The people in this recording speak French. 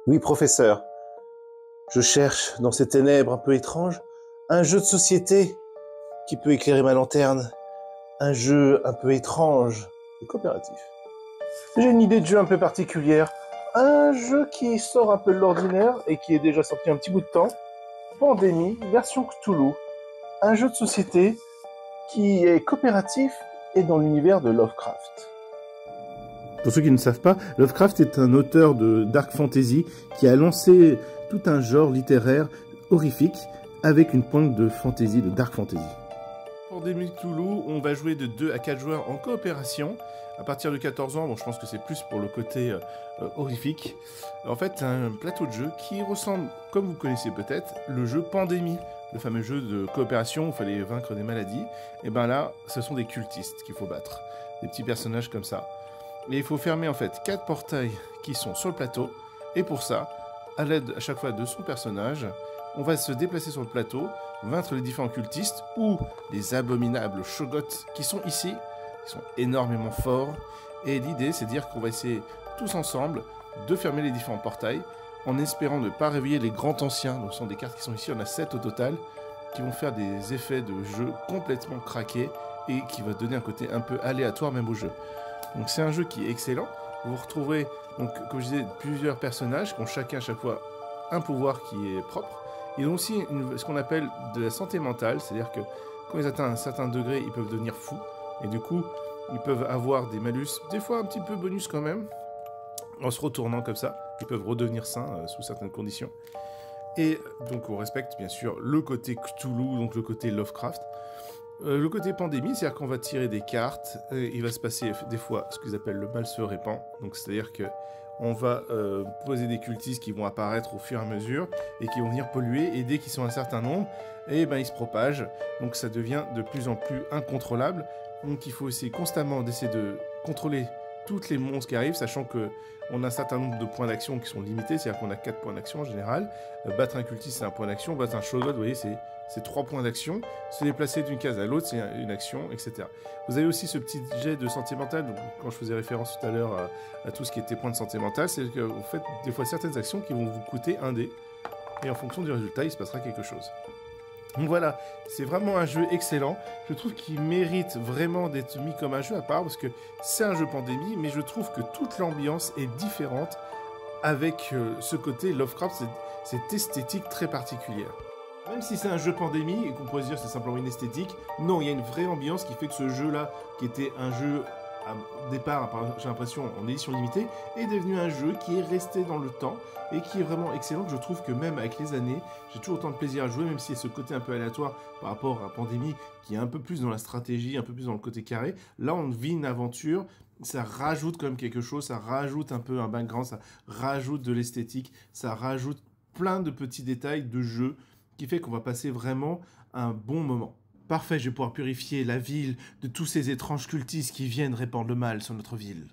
Oui, professeur, je cherche dans ces ténèbres un peu étranges un jeu de société qui peut éclairer ma lanterne, un jeu un peu étrange et coopératif. J'ai une idée de jeu un peu particulière, un jeu qui sort un peu de l'ordinaire et qui est déjà sorti un petit bout de temps, Pandémie, version Cthulhu, un jeu de société qui est coopératif et dans l'univers de Lovecraft. Pour ceux qui ne savent pas, Lovecraft est un auteur de dark fantasy qui a lancé tout un genre littéraire horrifique avec une pointe de fantasy, de dark fantasy. Pandémie Cthulhu, on va jouer de 2 à 4 joueurs en coopération. À partir de 14 ans, bon, je pense que c'est plus pour le côté horrifique. En fait, c'est un plateau de jeu qui ressemble, comme vous connaissez peut-être, le jeu Pandémie, le fameux jeu de coopération où il fallait vaincre des maladies. Et ben là, ce sont des cultistes qu'il faut battre, des petits personnages comme ça. Et il faut fermer en fait 4 portails qui sont sur le plateau. Et pour ça, à l'aide à chaque fois de son personnage, on va se déplacer sur le plateau, vaincre les différents cultistes ou les abominables Shoggoths qui sont ici, qui sont énormément forts. Et l'idée, c'est de dire qu'on va essayer tous ensemble de fermer les différents portails en espérant ne pas réveiller les grands anciens. Donc ce sont des cartes qui sont ici, on a 7 au total, qui vont faire des effets de jeu complètement craqués et qui va donner un côté un peu aléatoire même au jeu. Donc c'est un jeu qui est excellent. Vous retrouverez, donc, comme je disais, plusieurs personnages qui ont chacun à chaque fois un pouvoir qui est propre. Ils ont aussi ce qu'on appelle de la santé mentale, c'est-à-dire que quand ils atteignent un certain degré, ils peuvent devenir fous. Et du coup, ils peuvent avoir des malus, des fois un petit peu bonus quand même, en se retournant comme ça. Ils peuvent redevenir sains sous certaines conditions. Et donc on respecte bien sûr le côté Cthulhu, donc le côté Lovecraft. Le côté pandémie, c'est-à-dire qu'on va tirer des cartes, il va se passer des fois ce qu'ils appellent le mal se répand, donc c'est-à-dire que on va poser des cultistes qui vont apparaître au fur et à mesure et qui vont venir polluer, et dès qu'ils sont un certain nombre, et ben ils se propagent, donc ça devient de plus en plus incontrôlable, donc il faut essayer constamment d'essayer de contrôler toutes les monstres qui arrivent, sachant que on a un certain nombre de points d'action qui sont limités, c'est-à-dire qu'on a 4 points d'action en général. Battre un cultiste, c'est un point d'action. Battre un Shoggoth, vous voyez, c'est 3 points d'action. Se déplacer d'une case à l'autre, c'est une action, etc. Vous avez aussi ce petit jet de santé mentale. Donc, quand je faisais référence tout à l'heure à tout ce qui était point de santé mentale, c'est que vous faites des fois certaines actions qui vont vous coûter un dé. Et en fonction du résultat, il se passera quelque chose. Donc voilà, c'est vraiment un jeu excellent. Je trouve qu'il mérite vraiment d'être mis comme un jeu à part parce que c'est un jeu pandémie, mais je trouve que toute l'ambiance est différente avec ce côté Lovecraft, cette esthétique très particulière. Même si c'est un jeu pandémie et qu'on pourrait se dire c'est simplement une esthétique, non, il y a une vraie ambiance qui fait que ce jeu-là, qui était un jeu au départ, j'ai l'impression, en édition limitée, est devenu un jeu qui est resté dans le temps et qui est vraiment excellent. Je trouve que même avec les années, j'ai toujours autant de plaisir à jouer, même s'il y a ce côté un peu aléatoire par rapport à Pandémie, qui est un peu plus dans la stratégie, un peu plus dans le côté carré. Là, on vit une aventure, ça rajoute quand même quelque chose, ça rajoute un peu un background, ça rajoute de l'esthétique, ça rajoute plein de petits détails de jeu qui fait qu'on va passer vraiment un bon moment. Parfait, je vais pouvoir purifier la ville de tous ces étranges cultistes qui viennent répandre le mal sur notre ville.